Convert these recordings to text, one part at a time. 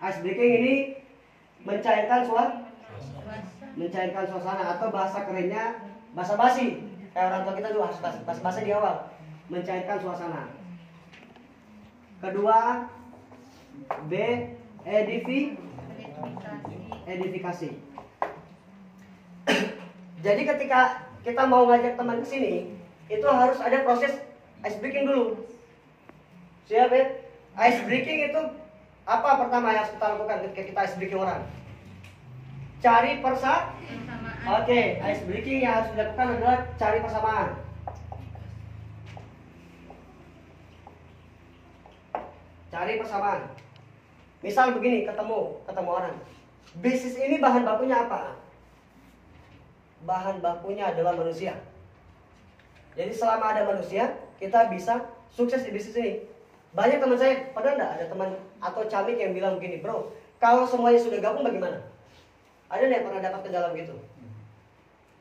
Ice breaking ini mencairkan suasana, atau bahasa kerennya basa-basi. Kayak orang tua kita dulu basa-basi di awal, mencairkan suasana. Kedua, B, edifikasi. Jadi ketika kita mau ngajak teman ke sini, itu harus ada proses ice breaking dulu. Siap ya? Ice breaking itu apa pertama yang harus kita lakukan ketika kita ice breaking orang? Cari persamaan. Oke, ice breaking yang harus dilakukan adalah cari persamaan. Cari persamaan. Misal begini, ketemu orang. Bisnis ini bahan bakunya apa? Bahan bakunya adalah manusia. Jadi selama ada manusia, kita bisa sukses di bisnis ini. Banyak teman saya, pernah enggak ada teman atau camik yang bilang begini, bro, kalau semuanya sudah gabung bagaimana? Ada enggak yang pernah dapat kendala begitu?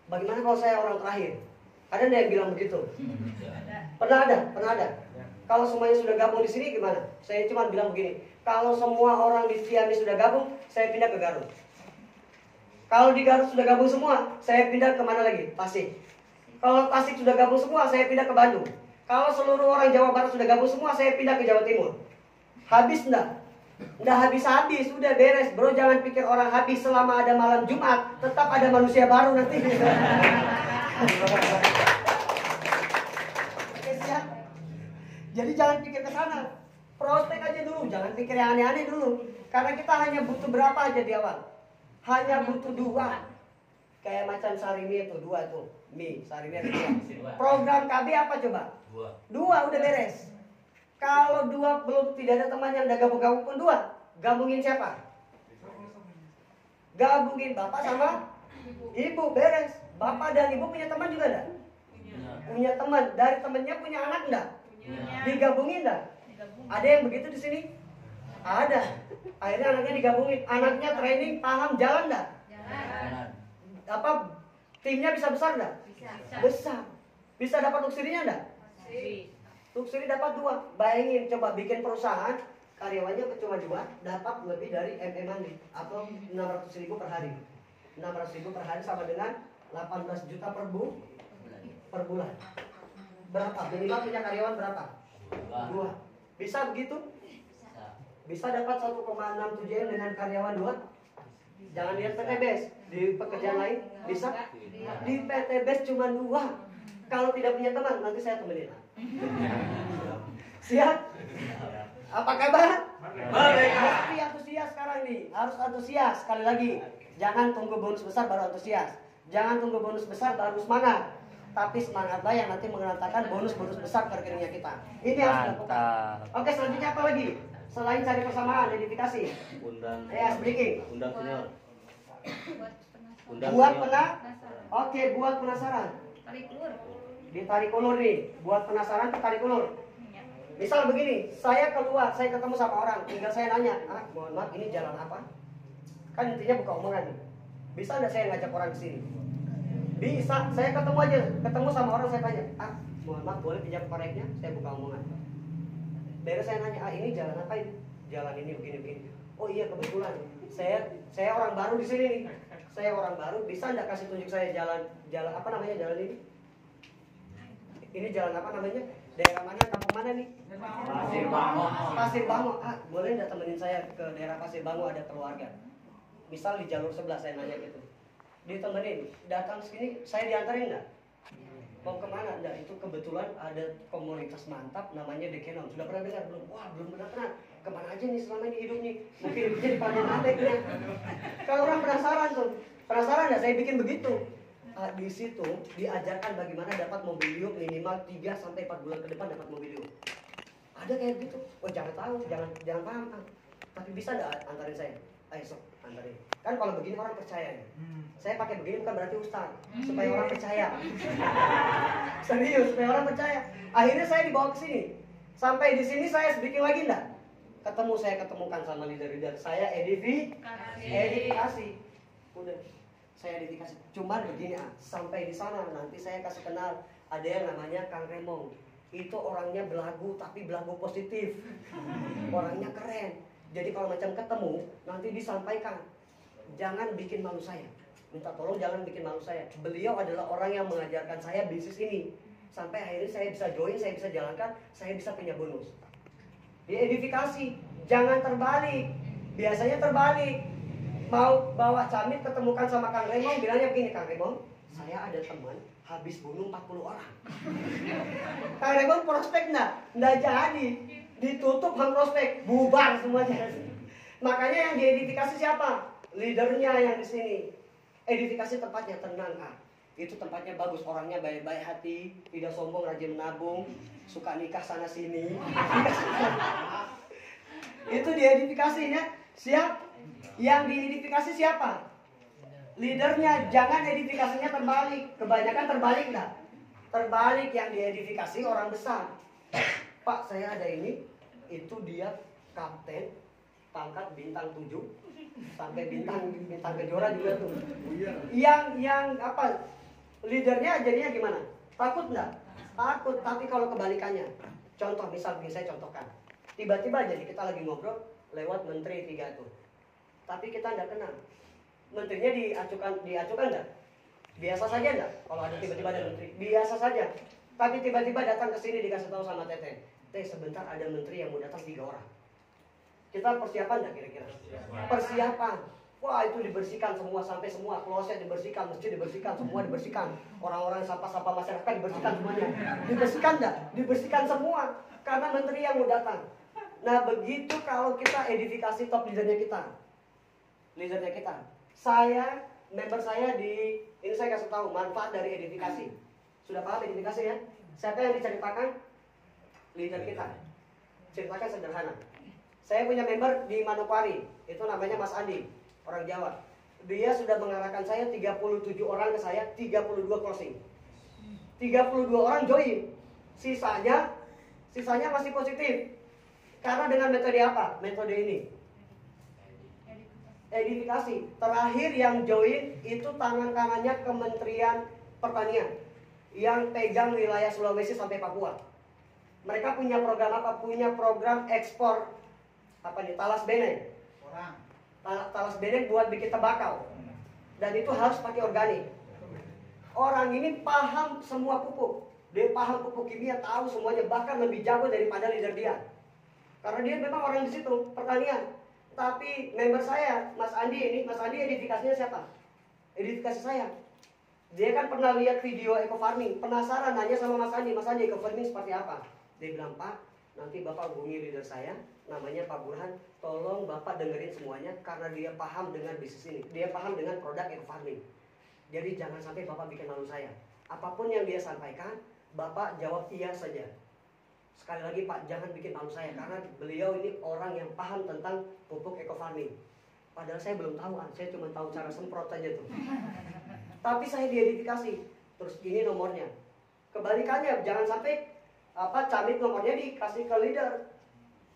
Bagaimana kalau saya orang terakhir? Ada enggak yang bilang begitu? Pernah ada. Kalau semuanya sudah gabung di sini gimana? Saya cuma bilang begini, kalau semua orang di Ciamis sudah gabung, saya pindah ke Garut. Kalau di Garut sudah gabung semua, saya pindah ke mana lagi? Tasik. Kalau Tasik sudah gabung semua, saya pindah ke Bandung. Kalau seluruh orang Jawa Barat sudah gabung semua, saya pindah ke Jawa Timur. Habis enggak? Enggak habis-habis, udah beres. Bro, jangan pikir orang habis selama ada malam Jumat. Tetap ada manusia baru nanti. Oke, siap? Jadi jangan pikir ke sana. Prospek aja dulu, jangan pikir yang aneh-aneh dulu. Karena kita hanya butuh berapa aja di awal? Hanya butuh 2. Kayak macam Sarimi itu 2 tuh. Sarimi ada 2. Program KB apa coba? 2 udah beres. Kalau 2 belum, tidak ada teman yang udah gabung pun 2. Gabungin siapa? Gabungin bapak sama ibu, beres. Bapak dan ibu punya teman juga enggak? Punya teman. Dari temannya punya anak enggak? Digabungin enggak? Ada yang begitu di sini? Ada. Akhirnya anaknya digabungin. Anaknya training, paham, jalan enggak? Jalan. Timnya bisa besar enggak? Besar. Bisa dapat tuksirinya enggak? Tuksiri dapat 2. Bayangin, coba bikin perusahaan, karyawannya cuma 2, dapat lebih dari nih, atau 600.000 per hari. 600.000 per hari sama dengan 18 juta per bulan. Berapa? Minimal punya karyawan berapa? 2. Bisa begitu? Bisa dapat 1,67 M dengan karyawan 2? Jangan lihat PTBS, di pekerjaan lain bisa? Di PTBS cuma 2. Kalau tidak punya teman, nanti saya temenin. Siap? Apa kabar? Tapi antusias sekarang nih, harus antusias. Sekali lagi, jangan tunggu bonus besar baru antusias. Jangan tunggu bonus besar baru semangat. Tapi semangatlah yang nanti mengantarkan bonus-bonus besar ke rekeningnya kita. Ini harus dilakukan. Oke, selanjutnya apa lagi? Selain cari persamaan, identifikasi. Ice breaking. Buat penasaran. Ditarik ulur nih. Buat penasaran, tarik ulur. Misal begini, saya keluar, saya ketemu sama orang, tinggal saya nanya, mohon maaf, ini jalan apa? Kan intinya buka omongan nih. Bisa nggak saya ngajak orang ke sini? Bisa, saya ketemu sama orang, saya tanya, mohon maaf, boleh pinjam koreknya? Saya buka omongan. Beres saya nanya, ini jalan apa ini? Jalan ini begini. Oh iya, kebetulan saya orang baru di sini nih. Saya orang baru, bisa nggak kasih tunjuk saya jalan apa namanya jalan ini? Ini jalan apa namanya? Daerah mana, kampung mana nih? Pasir Bango. Boleh nggak temenin saya ke daerah Pasir Bango, ada keluarga. Misal di jalur sebelah saya nanya gitu. Ditemenin, datang sini, saya diantarin nggak? Mau kemana? Nggak, itu kebetulan ada komunitas mantap namanya Dekenon. Sudah pernah dengar belum? Wah, belum pernah. Kemana aja nih selama ini hidup nih? Mungkin hidupnya di Pantai Nateknya. Kalau orang penasaran tuh, penasaran nggak? Saya bikin begitu. Di situ diajarkan bagaimana dapat mobilio minimal 3-4 bulan ke depan dapat mobilio. Ada kayak gitu. Oh, jangan tahu, jangan paham. Tapi bisa nggak antarin saya? Ayo sok, antarin. Kan kalau begini orang percaya nih. Saya pakai begini bukan berarti ustaz, supaya orang percaya. Serius, supaya orang percaya. Akhirnya saya dibawa ke sini. Sampai di sini saya speaking lagi enggak? Saya ketemukan sama leader-leader. Saya edifikasi. Udah. Saya edifikasi. Cuman begini, sampai di sana nanti saya kasih kenal ada yang namanya Kang Remong. Itu orangnya belagu tapi belagu positif. Orangnya keren. Jadi kalau macam ketemu, nanti disampaikan, jangan bikin malu saya. Minta tolong jangan bikin malu saya. Beliau adalah orang yang mengajarkan saya bisnis ini. Sampai akhirnya saya bisa join, saya bisa jalankan, saya bisa punya bonus. Diedifikasi, jangan terbalik. Biasanya terbalik. Mau bawa camit ketemukan sama Kang Raymond, bilangnya begini, Kang Raymond, saya ada teman habis bunuh 40 orang. Kang Raymond prospek enggak jadi. Ditutup hang prospek, bubar semuanya. Makanya yang diedifikasi siapa? Leadernya yang di sini. Edifikasi tempatnya tenang, itu tempatnya bagus, orangnya baik-baik hati, tidak sombong, rajin menabung, suka nikah sana sini. Itu diedifikasinya. Siap? Yang diedifikasi siapa? Leadernya. Jangan edifikasinya terbalik. Kebanyakan terbalik enggak? Terbalik, yang diedifikasi orang besar. Pak, saya ada ini, itu dia kapten, pangkat bintang 7, sampai bintang kejora juga tuh. Yang apa? Leadernya jadinya gimana? Takut enggak? Takut. Tapi kalau kebalikannya, contoh misal saya contohkan, tiba-tiba jadi kita lagi ngobrol lewat menteri 3 tuh, tapi kita enggak kenal. Menterinya diacukan enggak? Biasa saja enggak? Kalau ada tiba-tiba ada menteri, biasa saja. Tapi tiba-tiba datang ke sini dikasih tahu sama Teteh, Teh sebentar ada menteri yang mau datang 3 orang. Kita persiapan enggak kira-kira? Persiapan. Wah, itu dibersihkan semua, sampai semua kloset dibersihkan, masjid dibersihkan, semua dibersihkan. Orang-orang sampah-sampah masyarakat dibersihkan semuanya. Dibersihkan enggak? Dibersihkan semua. Karena menteri yang mau datang. Nah, begitu kalau kita edifikasi top leadernya kita. Leadernya kita. Saya, member saya ini saya kasih tahu manfaat dari edifikasi. Sudah paham edifikasi ya? Siapa yang diceritakan? Leader kita. Ceritakan sederhana. Saya punya member di Manokwari, itu namanya Mas Andi, orang Jawa. Dia sudah mengarahkan saya 37 orang ke saya, 32 closing. 32 orang join. Sisanya masih positif. Karena dengan metode apa? Metode ini. Edifikasi. Terakhir yang join itu tangan kanannya Kementerian Pertanian yang pegang wilayah Sulawesi sampai Papua. Mereka punya program apa? Punya program ekspor apa nih? Talas Beneng. Talas Beneng buat bikin tembakau. Dan itu harus pakai organik. Orang ini paham semua pupuk. Dia paham pupuk kimia, tahu semuanya, bahkan lebih jago daripada leader dia. Karena dia memang orang di situ, pertanian. Tapi member saya, Mas Andi ini, Mas Andi edifikasinya siapa? Edifikasi saya. Dia kan pernah lihat video eco farming, penasaran, nanya sama Mas Andi eco farming seperti apa? Dia bilang, Pak, nanti Bapak hubungi leader saya, namanya Pak Burhan, tolong Bapak dengerin semuanya, karena dia paham dengan bisnis ini, dia paham dengan produk eco farming. Jadi jangan sampai Bapak bikin malu saya. Apapun yang dia sampaikan, Bapak jawab iya saja. Sekali lagi Pak, jangan bikin malu saya, karena beliau ini orang yang paham tentang pupuk eco farming. Padahal saya belum tahu, saya cuma tahu cara semprot saja tuh. Tapi saya diedifikasi. Terus ini nomornya. Kebalikannya, jangan sampai camit nomornya dikasih ke leader.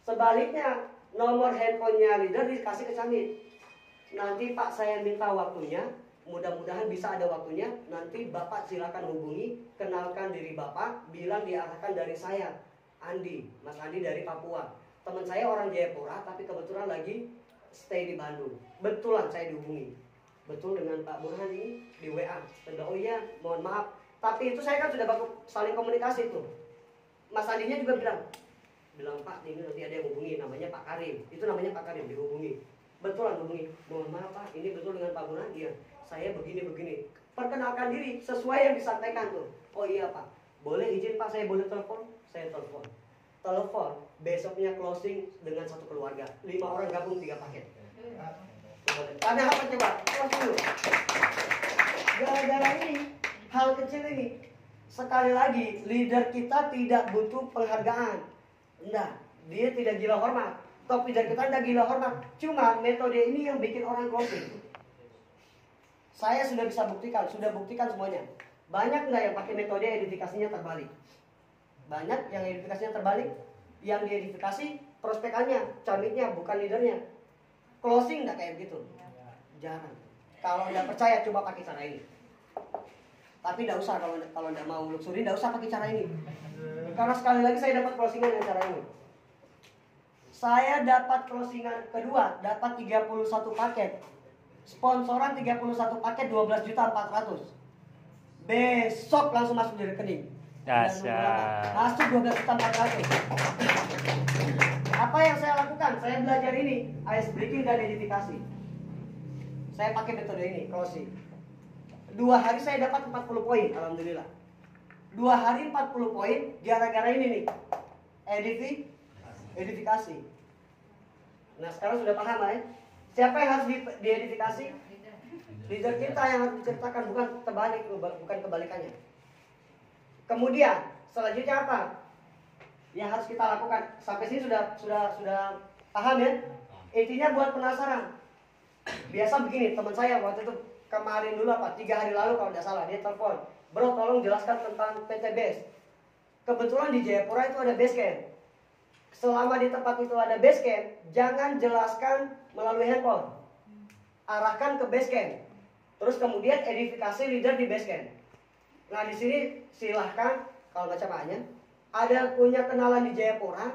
Sebaliknya, nomor handphonenya leader dikasih ke camit. Nanti Pak, saya minta waktunya. Mudah-mudahan bisa ada waktunya. Nanti Bapak silakan hubungi, kenalkan diri Bapak, bilang diarahkan dari saya, Andi, Mas Andi dari Papua. Teman saya orang Jayapura, tapi kebetulan lagi stay di Bandung. Betulan saya dihubungi. Betul dengan Pak Burhan ini di WA. Dan oh iya, mohon maaf. Tapi itu saya kan sudah saling komunikasi tuh. Mas Andinya juga bilang Pak, ini nanti ada yang hubungi, namanya Pak Karim. Itu namanya Pak Karim, dihubungi. Betulan hubungi. Mohon maaf Pak, ini betul dengan Pak Burhan? Iya. Saya begini. Perkenalkan diri sesuai yang disampaikan tuh. Oh iya Pak, boleh izin Pak, saya boleh telepon? Saya telepon. Besoknya closing dengan satu keluarga. 5 orang gabung 3 paket. Karena apa coba? Closing dulu. Gara-gara ini, hal kecil ini. Sekali lagi, leader kita tidak butuh penghargaan. Enggak, dia tidak gila hormat. Top leader kita tidak gila hormat. Cuma metode ini yang bikin orang closing. Saya sudah buktikan semuanya. Banyak nggak yang pakai metode edifikasinya terbalik? Banyak yang edifikasinya terbalik. Yang diedifikasi prospekannya, camitnya, bukan leadernya. Closing nggak kayak gitu? Jarang. Kalau nggak percaya, coba pakai cara ini. Tapi nggak usah, kalau nggak mau luxury, nggak usah pakai cara ini. Karena sekali lagi saya dapat closingan dengan cara ini. saya dapat closingan kedua, dapat 31 paket. Sponsoran 31 paket 12.400.000. Besok langsung masuk di rekening. Dasar. Masuk 12.400.000. Apa yang saya lakukan? Saya belajar ini, ice breaking dan edifikasi. Saya pakai metode ini, closing. 2 hari saya dapat 40 poin, alhamdulillah. 2 hari 40 poin gara-gara ini nih. Edifikasi. Nah, sekarang sudah paham ya? Siapa yang harus diedifikasi? Leader kita yang harus diceritakan, bukan terbalik, bukan kebalikannya. Kemudian selanjutnya apa yang harus kita lakukan? Sampai sini sudah paham ya? Intinya buat penasaran. Biasa begini, teman saya waktu itu kemarin dulu 3 hari lalu kalau tidak salah, dia telepon, bro tolong jelaskan tentang PT Base. Kebetulan di Jayapura itu ada base camp. Selama di tempat itu ada base camp, jangan jelaskan melalui handphone, arahkan ke base camp. Terus kemudian edifikasi leader di base camp. Nah di sini silahkan kalau baca maknya, ada punya kenalan di Jayapura,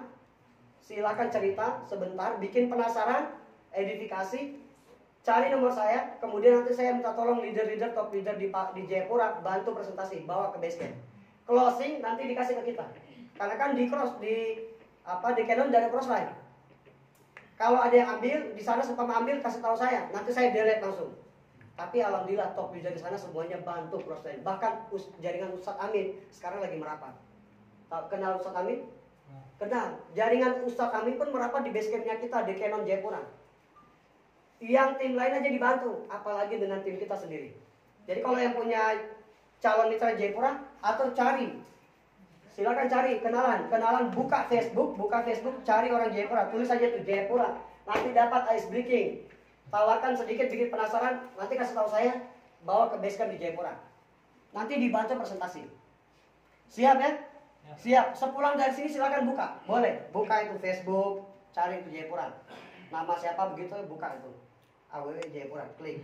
silahkan cerita sebentar, bikin penasaran, edifikasi, cari nomor saya, kemudian nanti saya minta tolong leader-leader top leader di Jayapura bantu presentasi, bawa ke base camp. Closing nanti dikasih ke kita, karena kan di Canon dari crossline. Kalau ada yang ambil di sana, sempat ambil kasih tahu saya, nanti saya delete langsung. Tapi alhamdulillah top leader di sana semuanya bantu crossline. Bahkan jaringan Ustadz Amin sekarang lagi merapat. Kenal Ustadz Amin? Kenal. Jaringan Ustadz Amin pun merapat di base campnya kita di Canon Jayapura. Yang tim lain aja dibantu, apalagi dengan tim kita sendiri. Jadi kalau yang punya calon mitra Jayapura atau cari, silakan cari kenalan, buka Facebook, cari orang Jayapura, tulis aja tuh Jayapura, nanti dapat ice breaking. Tawarkan sedikit, bikin penasaran, nanti kasih tahu saya, bawa ke base camp di Jayapura. Nanti dibantu presentasi. Siap ya? Siap. Sepulang dari sini silakan buka, boleh. Buka itu Facebook, cari itu Jayapura. Nama siapa begitu, buka itu. AWW Jayapura, klik.